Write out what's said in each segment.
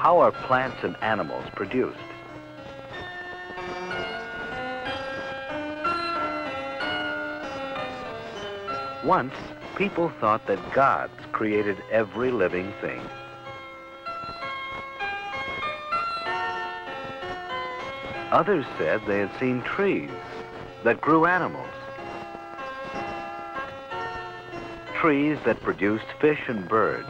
How are plants and animals produced? Once, people thought that gods created every living thing. Others said they had seen trees that grew animals. Trees that produced fish and birds.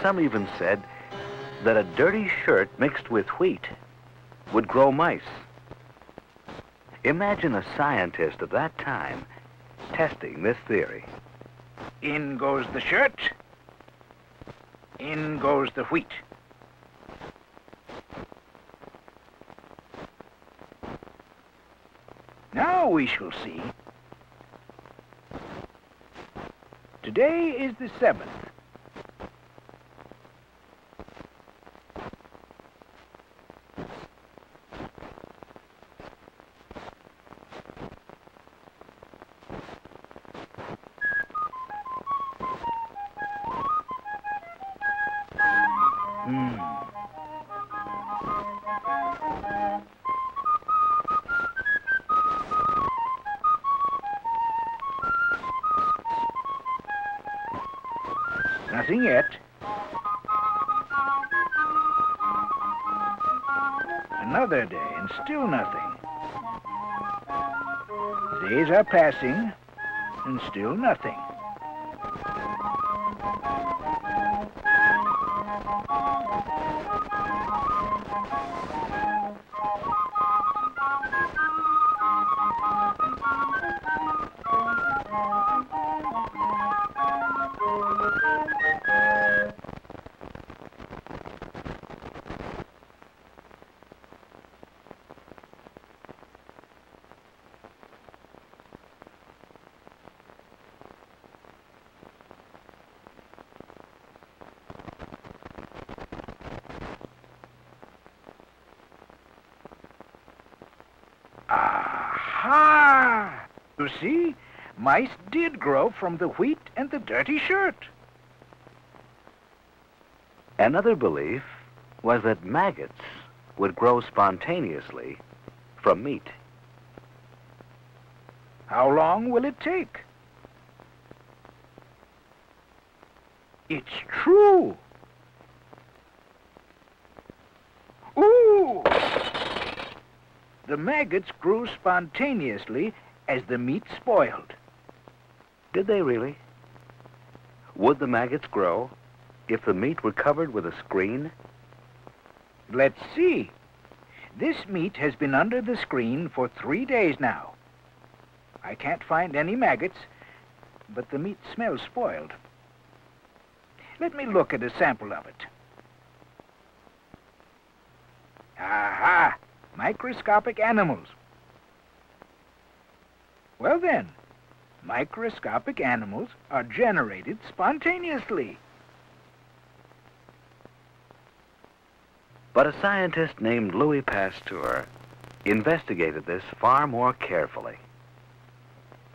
Some even said that a dirty shirt mixed with wheat would grow mice. Imagine a scientist of that time testing this theory. In goes the shirt. In goes the wheat. Now we shall see. Today is the 7th. Nothing yet. Another day and still nothing. Days are passing and still nothing. Aha! You see, mice did grow from the wheat and the dirty shirt. Another belief was that maggots would grow spontaneously from meat. How long will it take? It's true. Ooh! The maggots grew spontaneously as the meat spoiled. Did they really? Would the maggots grow if the meat were covered with a screen? Let's see. This meat has been under the screen for 3 days now. I can't find any maggots, but the meat smells spoiled. Let me look at a sample of it. Aha! Microscopic animals. Well then, microscopic animals are generated spontaneously. But a scientist named Louis Pasteur investigated this far more carefully.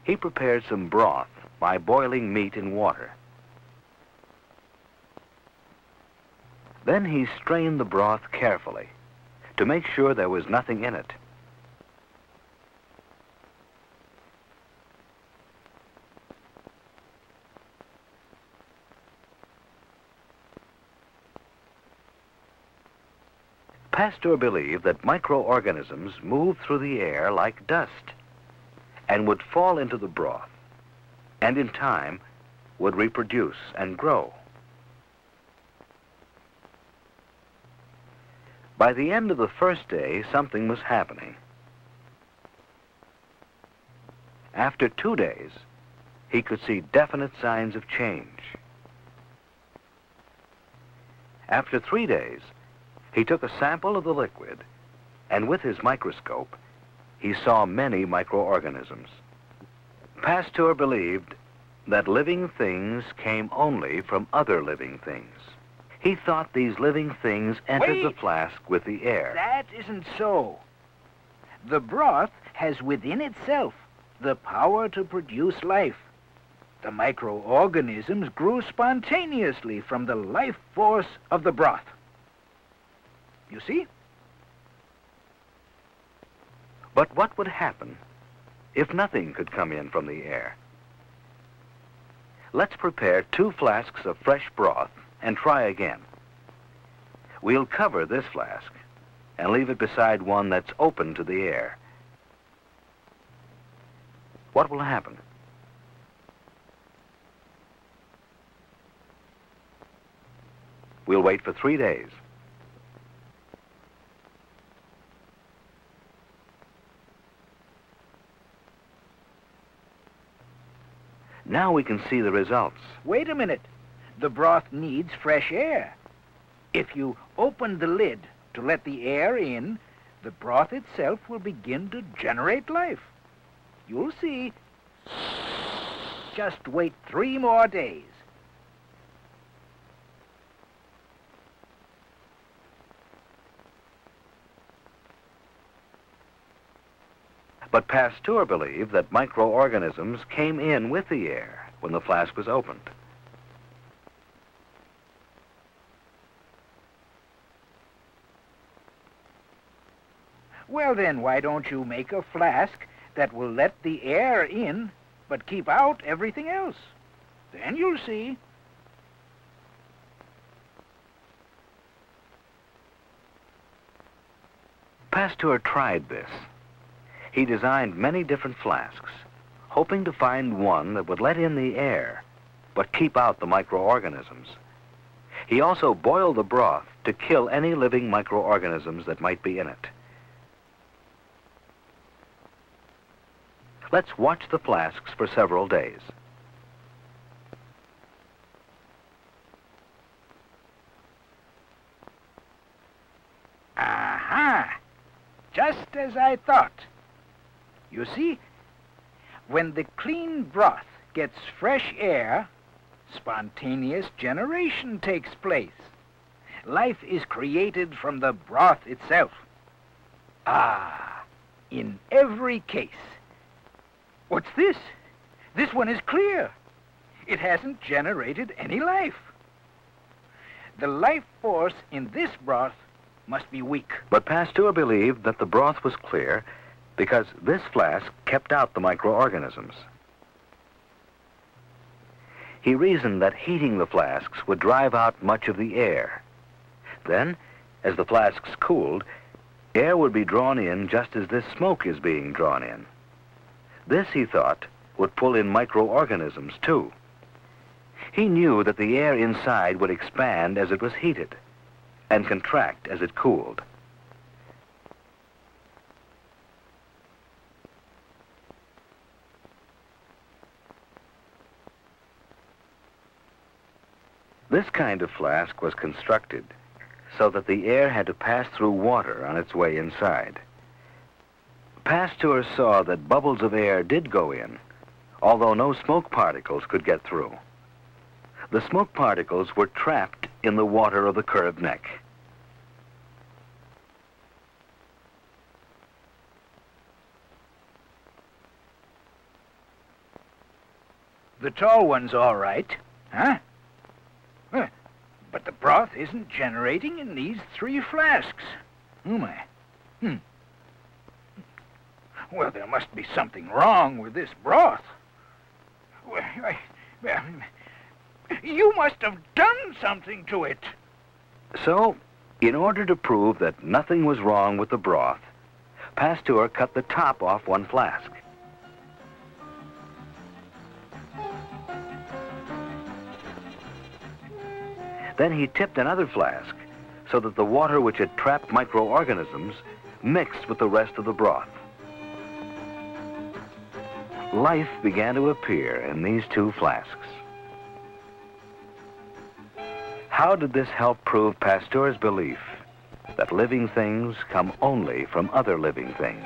He prepared some broth by boiling meat in water. Then he strained the broth carefully to make sure there was nothing in it. Pasteur believed that microorganisms moved through the air like dust and would fall into the broth, and in time would reproduce and grow. By the end of the first day, something was happening. After 2 days, he could see definite signs of change. After 3 days, he took a sample of the liquid, and with his microscope, he saw many microorganisms. Pasteur believed that living things came only from other living things. He thought these living things entered the flask with the air. That isn't so. The broth has within itself the power to produce life. The microorganisms grew spontaneously from the life force of the broth. You see? But what would happen if nothing could come in from the air? Let's prepare 2 flasks of fresh broth and try again. We'll cover this flask and leave it beside one that's open to the air. What will happen? We'll wait for 3 days. Now we can see the results. Wait a minute. The broth needs fresh air. If you open the lid to let the air in, the broth itself will begin to generate life. You'll see. Just wait 3 more days. But Pasteur believed that microorganisms came in with the air when the flask was opened. Well then, why don't you make a flask that will let the air in, but keep out everything else? Then you'll see. Pasteur tried this. He designed many different flasks, hoping to find one that would let in the air, but keep out the microorganisms. He also boiled the broth to kill any living microorganisms that might be in it. Let's watch the flasks for several days. Aha! Just as I thought. You see, when the clean broth gets fresh air, spontaneous generation takes place. Life is created from the broth itself. Ah, in every case. What's this? This one is clear. It hasn't generated any life. The life force in this broth must be weak. But Pasteur believed that the broth was clear because this flask kept out the microorganisms. He reasoned that heating the flasks would drive out much of the air. Then, as the flasks cooled, air would be drawn in just as this smoke is being drawn in. This, he thought, would pull in microorganisms, too. He knew that the air inside would expand as it was heated and contract as it cooled. This kind of flask was constructed so that the air had to pass through water on its way inside. Pasteur saw that bubbles of air did go in, although no smoke particles could get through. The smoke particles were trapped in the water of the curved neck. The tall one's all right, huh? But the broth isn't generating in these 3 flasks. Oh, my. Well, there must be something wrong with this broth. Well, you must have done something to it. So, in order to prove that nothing was wrong with the broth, Pasteur cut the top off one flask. Then he tipped another flask so that the water which had trapped microorganisms mixed with the rest of the broth. Life began to appear in these 2 flasks. How did this help prove Pasteur's belief that living things come only from other living things?